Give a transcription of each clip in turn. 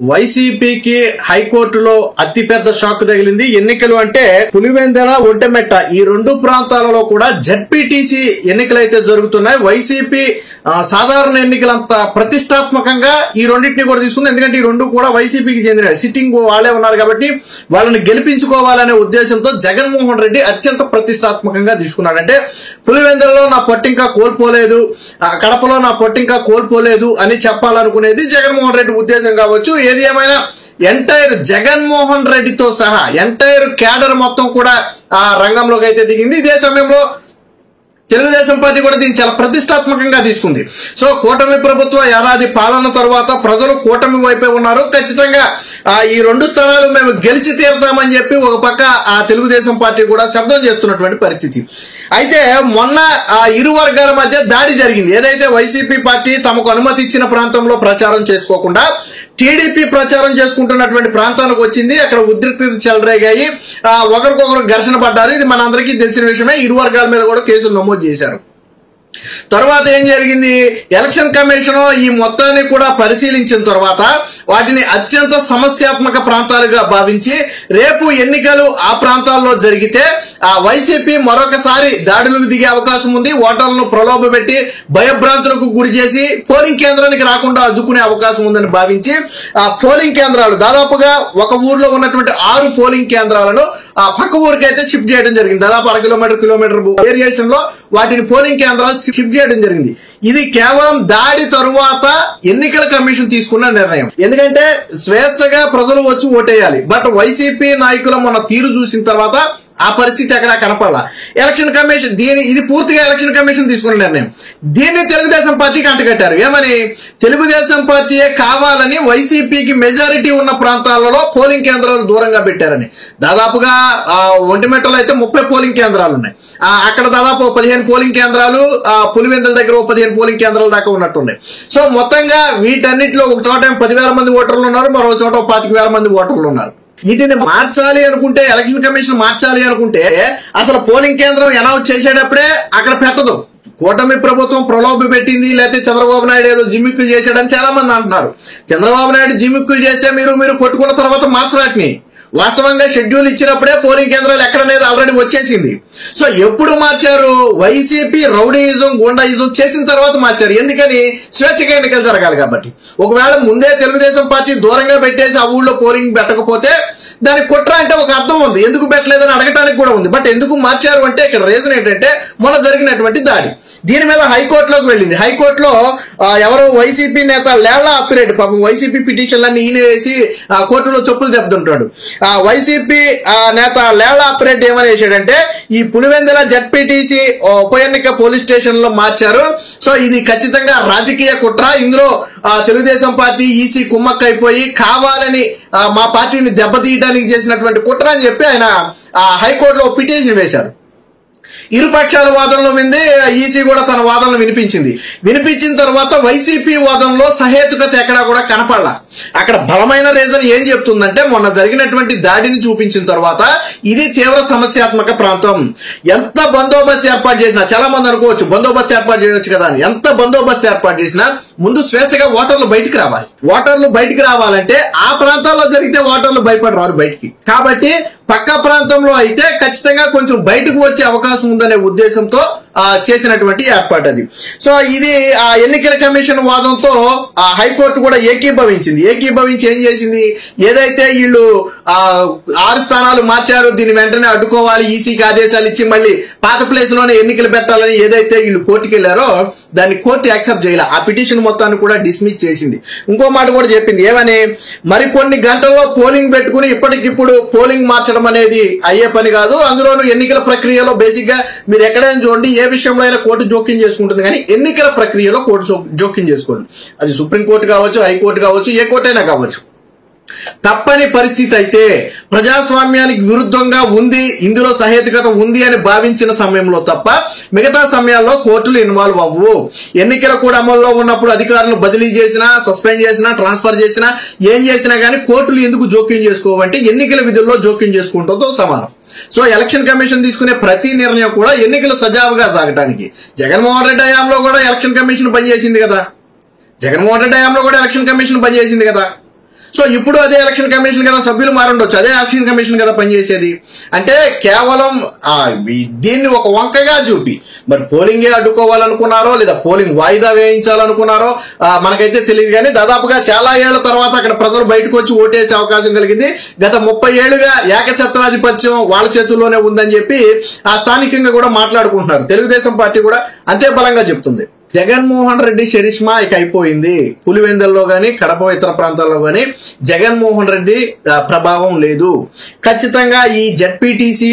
వైసీపీకి హైకోర్టులో అతిపెద్ద షాక్ తగిలింది. ఎన్నికలు అంటే పులివెందుల, ఒంటెమెట్ట ఈ రెండు ప్రాంతాలలో కూడా జడ్పీటీసీ ఎన్నికలైతే జరుగుతున్నాయి. వైసీపీ సాధారణ ఎన్నికలంత ప్రతిష్టాత్మకంగా ఈ రెండింటిని కూడా తీసుకుంది. ఎందుకంటే ఈ రెండు కూడా వైసీపీకి చెందిన సిట్టింగ్ వాళ్ళే ఉన్నారు కాబట్టి వాళ్ళని గెలిపించుకోవాలనే ఉద్దేశంతో జగన్మోహన్ రెడ్డి అత్యంత ప్రతిష్టాత్మకంగా తీసుకున్నాడు. అంటే పులివెందులలో నా పట్టు ఇంకా కోల్పోలేదు, కడపలో నా పట్టు ఇంకా కోల్పోలేదు అని చెప్పాలనుకునేది జగన్మోహన్ రెడ్డి ఉద్దేశం కావచ్చు. ఏది ఏమైనా ఎంటైర్ జగన్మోహన్ రెడ్డితో సహా ఎంటైర్ క్యాడర్ మొత్తం కూడా ఆ రంగంలోకి అయితే దిగింది. ఇదే సమయంలో తెలుగుదేశం పార్టీ కూడా దీన్ని చాలా ప్రతిష్టాత్మకంగా తీసుకుంది. సో కూటమి ప్రభుత్వ ఏడాది పాలన తర్వాత ప్రజలు కూటమి వైపే ఉన్నారు. ఖచ్చితంగా ఈ రెండు స్థానాలు మేము గెలిచి తీరుతామని చెప్పి ఒక పక్క ఆ తెలుగుదేశం పార్టీ కూడా శబ్దం చేస్తున్నటువంటి పరిస్థితి. అయితే మొన్న ఇరు వర్గాల మధ్య దాడి జరిగింది. ఏదైతే వైసీపీ పార్టీ తమకు అనుమతి ఇచ్చిన ప్రాంతంలో ప్రచారం చేసుకోకుండా టీడీపీ ప్రచారం చేసుకుంటున్నటువంటి ప్రాంతానికి వచ్చింది. అక్కడ ఉద్రిక్తత చెలరేగాయి, ఒకరికొకరు ఘర్షణ పడ్డారు. ఇది మనందరికీ తెలిసిన విషయమే. ఇరు వర్గాల మీద కూడా కేసులు నమోదు చేశారు. తర్వాత ఏం జరిగింది, ఎలక్షన్ కమిషన్ ఈ మొత్తాన్ని కూడా పరిశీలించిన తర్వాత వాటిని అత్యంత సమస్యాత్మక ప్రాంతాలుగా భావించి రేపు ఎన్నికలు ఆ ప్రాంతాల్లో జరిగితే వైసీపీ మరొకసారి దాడులకు దిగే అవకాశం ఉంది. ఓటర్లను ప్రలోభపెట్టి భయభ్రాంతులకు గురి చేసి పోలింగ్ కేంద్రానికి రాకుండా అడ్డుకునే అవకాశం ఉందని భావించి ఆ పోలింగ్ కేంద్రాలు దాదాపుగా ఒక ఊర్లో ఉన్నటువంటి 6 పోలింగ్ కేంద్రాలను పక్క ఊరికైతే షిఫ్ట్ చేయడం జరిగింది. దాదాపు 1 కిలోమీటర్ వేరియేషన్ లో వాటిని పోలింగ్ కేంద్రాలు షిఫ్ట్ చేయడం జరిగింది. ఇది కేవలం దాడి తరువాత ఎన్నికల కమిషన్ తీసుకున్న నిర్ణయం. ఎందుకంటే స్వేచ్ఛగా ప్రజలు వచ్చి ఓటేయాలి. బట్ వైసీపీ నాయకుల మొన్న తీరు చూసిన తర్వాత ఆ పరిస్థితి ఎక్కడ కనపడాల. ఎలక్షన్ కమిషన్ ఇది పూర్తిగా ఎలక్షన్ కమిషన్ తీసుకున్న నిర్ణయం. దీన్ని తెలుగుదేశం పార్టీకి అంటగట్టారు. ఏమని, తెలుగుదేశం పార్టీయే కావాలని వైసీపీకి మెజారిటీ ఉన్న ప్రాంతాలలో పోలింగ్ కేంద్రాలు దూరంగా పెట్టారని. దాదాపుగా ఒంటిమెట్టలో అయితే 30 పోలింగ్ కేంద్రాలు ఉన్నాయి. అక్కడ దాదాపు 15 పోలింగ్ కేంద్రాలు, పులివెందుల దగ్గర 15 పోలింగ్ కేంద్రాల దాకా ఉన్నట్టున్నాయి. సో మొత్తంగా వీటన్నిటిలో ఒక చోట 10,000 మంది ఓటర్లు ఉన్నారు, మరో చోట 25,000 మంది ఓటర్లు ఉన్నారు. వీటిని మార్చాలి అనుకుంటే, ఎలక్షన్ కమిషన్ మార్చాలి అనుకుంటే అసలు పోలింగ్ కేంద్రం అనౌన్స్ చేసేటప్పుడే అక్కడ పెట్టదు. కూటమి ప్రభుత్వం ప్రలోభ పెట్టింది, లేకపోతే చంద్రబాబు నాయుడు ఏదో జిమ్మిక్కులు చేశాడని చాలా మంది అంటున్నారు. చంద్రబాబు నాయుడు జిమ్మిక్కులు చేస్తే మీరు కొట్టుకున్న తర్వాత మార్చరాటిని. వాస్తవంగా షెడ్యూల్ ఇచ్చినప్పుడే పోలింగ్ కేంద్రాలు ఎక్కడనేది ఆల్రెడీ వచ్చేసింది. సో ఎప్పుడు మార్చారు, వైసీపీ రౌడీయిజం, గుండాయిజం చేసిన తర్వాత మార్చారు. ఎందుకని, స్వేచ్ఛగా ఎన్నికలు జరగాలి కాబట్టి. ఒకవేళ ముందే తెలుగుదేశం పార్టీ దూరంగా పెట్టేసి ఆ ఊళ్ళో పోలింగ్ పెట్టకపోతే దానికి కుట్ర అంటే ఒక అర్థం ఉంది, ఎందుకు పెట్టలేదని అడగటానికి కూడా ఉంది. బట్ ఎందుకు మార్చారు అంటే ఇక్కడ రీజన్ ఏంటంటే మొన్న జరిగినటువంటి దాడి. దీని మీద హైకోర్టులోకి వెళ్ళింది. హైకోర్టులో ఎవరో వైసీపీ నేత లేళ్ల అప్పిరెడ్డి, పాపం వైసీపీ పిటిషన్లన్నీ ఈయన వేసి కోర్టులో చెప్పులు దెబ్బతుంటాడు. వైసీపీ నేత లేళ్ల అప్పిరెడ్డి ఏమని వేసాడంటే, ఈ పులివెందుల జడ్పీటీసీ ఉప ఎన్నిక పోలీస్ స్టేషన్ లో మార్చారు. సో ఇది ఖచ్చితంగా రాజకీయ కుట్ర. ఇందులో తెలుగుదేశం పార్టీ ఈసీ కుమ్మక్కైపోయి కావాలని మా పార్టీని దెబ్బతీయడానికి చేసినటువంటి కుట్ర అని చెప్పి ఆయన హైకోర్టులో పిటిషన్ వేశారు. ఇరుపక్షాల వాదనలో వింది ఈసీ కూడా తన వాదనలు వినిపించిన తర్వాత వైసీపీ వాదనలో సహేతుకత ఎక్కడా కూడా కనపడలా. అక్కడ బలమైన రీజన్ ఏం చెప్తుందంటే, మొన్న జరిగినటువంటి దాడిని చూపించిన తర్వాత ఇది తీవ్ర సమస్యాత్మక ప్రాంతం, ఎంత బందోబస్తు ఏర్పాటు చేసినా, చాలా మంది అనుకోవచ్చు బందోబస్తు ఏర్పాటు చేయవచ్చు కదా అని. ఎంత బందోబస్తు ఏర్పాటు చేసినా ముందు స్వేచ్ఛగా ఓటర్లు బయటికి రావాలి. ఓటర్లు బయటికి రావాలంటే ఆ ప్రాంతాల్లో జరిగితే ఓటర్లు భయపడి రారు బయటికి. కాబట్టి పక్క ప్రాంతంలో అయితే ఖచ్చితంగా కొంచెం బయటకు వచ్చే అవకాశం ఉందనే ఉద్దేశంతో చేసినటువంటి ఏర్పాటు అది. సో ఇది ఎన్నికల కమిషన్ వాదంతో హైకోర్టు కూడా ఏకీభవించి ఏం చేసింది, ఏదైతే వీళ్ళు 6 స్థానాలు మార్చారు, దీన్ని వెంటనే అడ్డుకోవాలి, ఈసీకి ఆదేశాలు ఇచ్చి మళ్ళీ పాత ప్లేస్ లోనే ఎన్నికలు పెట్టాలని ఏదైతే వీళ్ళు కోర్టుకి వెళ్లారో దాన్ని కోర్టు యాక్సెప్ట్ చేయాలి. ఆ పిటిషన్ మొత్తాన్ని కూడా డిస్మిస్ చేసింది. ఇంకో మాట కూడా చెప్పింది, ఏమని, మరికొన్ని గంటల్లో పోలింగ్ పెట్టుకుని ఇప్పటికిప్పుడు పోలింగ్ మార్చడం అనేది అయ్యే పని కాదు. అందులోనూ ఎన్నికల ప్రక్రియలో బేసిక్ గా మీరు ఎక్కడైనా చూడండి, ఏ విషయంలో అయినా కోర్టు జోక్యం చేసుకుంటుంది, కానీ ఎన్నికల ప్రక్రియలో కోర్టు జోక్యం చేసుకోండి. అది సుప్రీంకోర్టు కావచ్చు, హైకోర్టు కావచ్చు, ఏ కోర్టు అయినా కావచ్చు. తప్పని పరిస్థితి అయితే, ప్రజాస్వామ్యానికి విరుద్ధంగా ఉంది, ఇందులో సహేతుకత ఉంది అని భావించిన సమయంలో తప్ప మిగతా సమయాల్లో కోర్టులు ఇన్వాల్వ్ అవ్వవు. ఎన్నికలు కూడా అమల్లో ఉన్నప్పుడు అధికారులను బదిలీ చేసినా, సస్పెండ్ చేసినా, ట్రాన్స్ఫర్ చేసినా, ఏం చేసినా కానీ కోర్టులు ఎందుకు జోక్యం చేసుకోవంటే ఎన్నికల విధుల్లో జోక్యం చేసుకుంటుందో సమానం. సో ఎలక్షన్ కమిషన్ తీసుకునే ప్రతి నిర్ణయం కూడా ఎన్నికలు సజావుగా సాగటానికి. జగన్మోహన్ రెడ్డి హయాంలో కూడా ఎలక్షన్ కమిషన్ పనిచేసింది కదా. సో ఇప్పుడు అదే ఎలక్షన్ కమిషన్ కదా సభ్యులు మారుండొచ్చు, అదే ఎలక్షన్ కమిషన్ కదా పనిచేసేది. అంటే కేవలం దీన్ని ఒక వంకగా చూపి మరి పోలింగే అడ్డుకోవాలనుకున్నారో లేదా పోలింగ్ వాయిదా వేయించాలనుకున్నారో మనకైతే తెలియదు. కానీ దాదాపుగా చాలా ఏళ్ల తర్వాత అక్కడ ప్రజలు బయటకు వచ్చి ఓటేసే అవకాశం కలిగింది. గత 30 ఏళ్లుగా ఏకఛత్రాధిపత్యం వాళ్ళ చేతుల్లోనే ఉందని చెప్పి స్థానికంగా కూడా మాట్లాడుకుంటున్నారు. తెలుగుదేశం పార్టీ కూడా అంతే బలంగా చెప్తుంది. జగన్మోహన్ రెడ్డి చరిష్మా ఇక అయిపోయింది. పులివెందుల్లో గాని కడప ఇతర ప్రాంతాల్లో గాని జగన్మోహన్ రెడ్డి ప్రభావం లేదు. ఖచ్చితంగా ఈ జెడ్పీటీసీ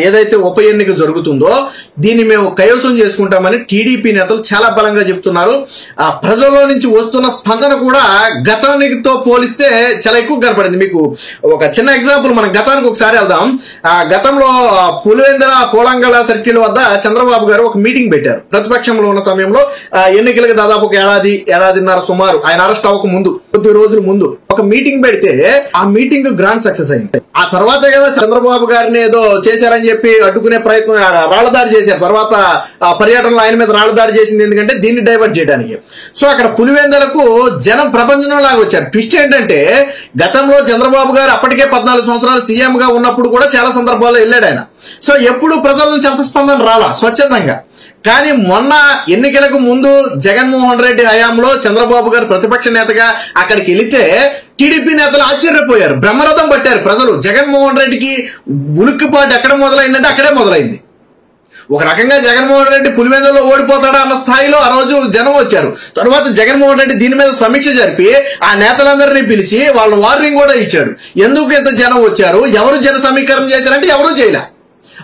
ఏదైతే ఉప ఎన్నిక జరుగుతుందో దీన్ని మేము కైవసం చేసుకుంటామని టీడీపీ నేతలు చాలా బలంగా చెప్తున్నారు. ప్రజల్లో నుంచి వస్తున్న స్పందన కూడా గతానికితో పోలిస్తే చాలా ఎక్కువ కనపడింది. మీకు ఒక చిన్న ఎగ్జాంపుల్, మనం గతానికి ఒకసారి వెళ్దాం. గతంలో పులివెందుల పోలంగళ సర్కిల్ వద్ద చంద్రబాబు గారు ఒక మీటింగ్ పెట్టారు. ప్రతిపక్షంలో ఉన్న సమయంలో ఎన్నికలకు దాదాపు ఒక ఏడాదిన్నర సుమారు ఆయన అరెస్ట్ అవ్వక ముందు కొద్ది రోజుల ముందు ఒక మీటింగ్ పెడితే ఆ మీటింగ్ గ్రాండ్ సక్సెస్ అయింది. ఆ తర్వాతే కదా చంద్రబాబు గారిని ఏదో చేశారని చెప్పి అడ్డుకునే ప్రయత్నం, రాళ్లదాడి చేశారు. తర్వాత ఆ పర్యటనలో ఆయన మీద రాళ్లదాడి చేసింది ఎందుకంటే దీన్ని డైవర్ట్ చేయడానికి. సో అక్కడ పులివెందులకు జనం ప్రపంచం లాగా వచ్చారు. ట్విస్ట్ ఏంటంటే గతంలో చంద్రబాబు గారు అప్పటికే 14 సంవత్సరాలు సీఎం గా ఉన్నప్పుడు కూడా చాలా సందర్భాల్లో వెళ్ళాడు ఆయన. సో ఎప్పుడు ప్రజల నుంచి అంత స్పందన రాలా స్వచ్ఛందంగా. కానీ మొన్న ఎన్నికలకు ముందు జగన్మోహన్ రెడ్డి హయాంలో చంద్రబాబు గారు ప్రతిపక్ష నేతగా అక్కడికి వెళితే టీడీపీ నేతలు ఆశ్చర్యపోయారు, బ్రహ్మరథం పట్టారు ప్రజలు. జగన్మోహన్ రెడ్డికి ఉలిక్కిపాటు ఎక్కడ మొదలైందంటే అక్కడే మొదలైంది. ఒక రకంగా జగన్మోహన్ రెడ్డి పులివెందులో ఓడిపోతాడా అన్న స్థాయిలో ఆ రోజు జనం వచ్చారు. తర్వాత జగన్మోహన్ రెడ్డి దీని మీద సమీక్ష జరిపి ఆ నేతలందరినీ పిలిచి వాళ్ళ వార్నింగ్ కూడా ఇచ్చాడు. ఎందుకు ఇంత జనం వచ్చారు, ఎవరు జన సమీకరణ చేశారంటే ఎవరూ చేయలే.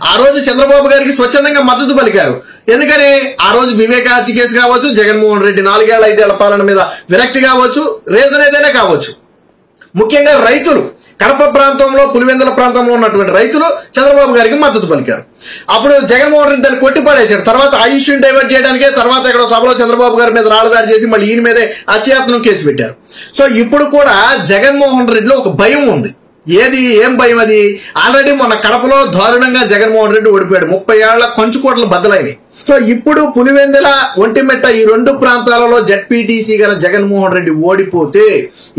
ఆ రోజు చంద్రబాబు గారికి స్వచ్ఛందంగా మద్దతు పలికారు. ఎందుకని ఆ రోజు వివేక హత్య కేసు కావచ్చు, జగన్మోహన్ రెడ్డి 4 ఏళ్ల 5 ఏళ్ల పాలన మీద విరక్తి కావచ్చు, రీజన్ ఏదైనా కావచ్చు. ముఖ్యంగా రైతులు కడప ప్రాంతంలో పులివెందుల ప్రాంతంలో ఉన్నటువంటి రైతులు చంద్రబాబు గారికి మద్దతు పలికారు. అప్పుడు జగన్మోహన్ రెడ్డి దాన్ని కొట్టిపడేశాడు. తర్వాత ఆ ఇష్యూని డైవర్ట్ చేయడానికే తర్వాత ఇక్కడ సభలో చంద్రబాబు గారి మీద రాళ్లదాడి చేసి మళ్ళీ ఈయన మీదే హత్యాయత్నం కేసు పెట్టారు. సో ఇప్పుడు కూడా జగన్మోహన్ రెడ్డిలో ఒక భయం ఉంది. ఏం భయం అది? ఆల్రెడీ మొన్న కడపలో దారుణంగా జగన్మోహన్ రెడ్డి ఓడిపోయాడు. 30 ఏళ్ల కొంచుకోట్ల బద్దలైనవి. సో ఇప్పుడు పులివెందుల ఒంటిమిట్ట ఈ 2 ప్రాంతాలలో జెడ్పీటీసీ గల జగన్మోహన్ రెడ్డి ఓడిపోతే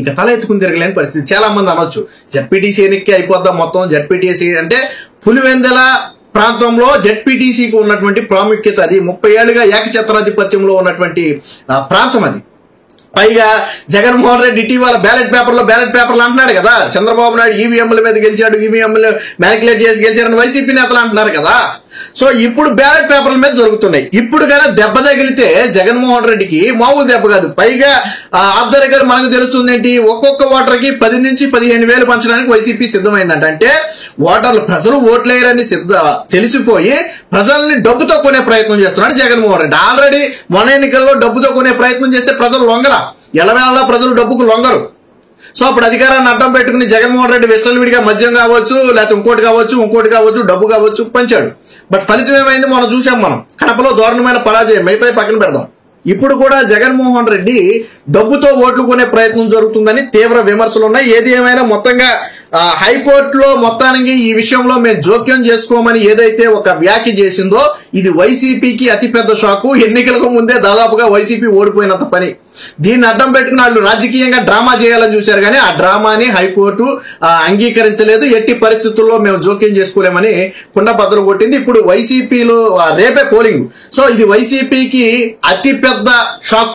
ఇక తల ఎత్తుకుని తిరగలేని పరిస్థితి. చాలా మంది అనొచ్చు జెడ్పీటీసీ ఎన్నికే అయిపోద్దాం మొత్తం. జెడ్పీటీసీ అంటే పులివెందుల ప్రాంతంలో జెడ్పీటీసీకి ఉన్నటువంటి ప్రాముఖ్యత అది. 30 ఏళ్లుగా ఏకఛత్రాధిపత్యంలో ఉన్నటువంటి ప్రాంతం అది. పైగా జగన్మోహన్ రెడ్డి ఇటీవల బ్యాలెట్ పేపర్లు అంటున్నాడు కదా, చంద్రబాబు నాయుడు ఈవీఎంల మీద గెలిచాడు, ఈవీఎంలు మ్యానిపులేట్ చేసి గెలిచారని వైసీపీ నేతలు అంటున్నారు కదా. సో ఇప్పుడు బ్యాలెట్ పేపర్ల మీద జరుగుతున్నాయి. ఇప్పుడు కానీ దెబ్బ తగిలితే జగన్మోహన్ రెడ్డికి మామూలు దెబ్బ కాదు. పైగా ఆఫ్ ద రికార్డ్ మనకు తెలుస్తుంది ఏంటి, ఒక్కొక్క ఓటర్కి 10 నుంచి 15 వేలు పంచడానికి వైసీపీ సిద్ధమైందంట. అంటే ప్రజలు ఓట్లేయరని తెలిసిపోయి ప్రజల్ని డబ్బుతో కొనే ప్రయత్నం చేస్తున్నాడు జగన్మోహన్ రెడ్డి. ఆల్రెడీ మొన్న ఎన్నికల్లో డబ్బుతో కొనే ప్రయత్నం చేస్తే ప్రజలు లొంగల, ఎలవేళ ప్రజలు డబ్బుకు లొంగరు. సో అప్పుడు అధికారాన్ని అడ్డం పెట్టుకుని జగన్మోహన్ రెడ్డి విడిగా మద్యం కావచ్చు, లేకపోతే ఇంకోటి కావచ్చు, డబ్బు కావచ్చు పంచాడు. బట్ ఫలితం ఏమైంది మనం చూసాం. మనం కడపలో దారుణమైన పరాజయం, మిగతా పక్కన పెడదాం. ఇప్పుడు కూడా జగన్మోహన్ రెడ్డి డబ్బుతో ఓట్లు కొనే ప్రయత్నం జరుగుతుందని తీవ్ర విమర్శలు ఉన్నాయి. ఏది ఏమైనా మొత్తంగా హైకోర్టులో మొత్తానికి ఈ విషయంలో మేము జోక్యం చేసుకోమని ఏదైతే ఒక వ్యాఖ్య చేసిందో ఇది వైసీపీకి అతిపెద్ద షాకు. ఎన్నికలకు ముందే దాదాపుగా వైసీపీ ఓడిపోయినంత పని. దీన్ని అడ్డం పెట్టుకుని వాళ్ళు రాజకీయంగా డ్రామా చేయాలని చూశారు. కానీ ఆ డ్రామాని హైకోర్టు అంగీకరించలేదు. ఎట్టి పరిస్థితుల్లో మేము జోక్యం చేసుకోలేమని కుండబద్దలు కొట్టింది. ఇప్పుడు వైసీపీలో రేపే పోలింగ్. సో ఇది వైసీపీకి అతిపెద్ద షాక్.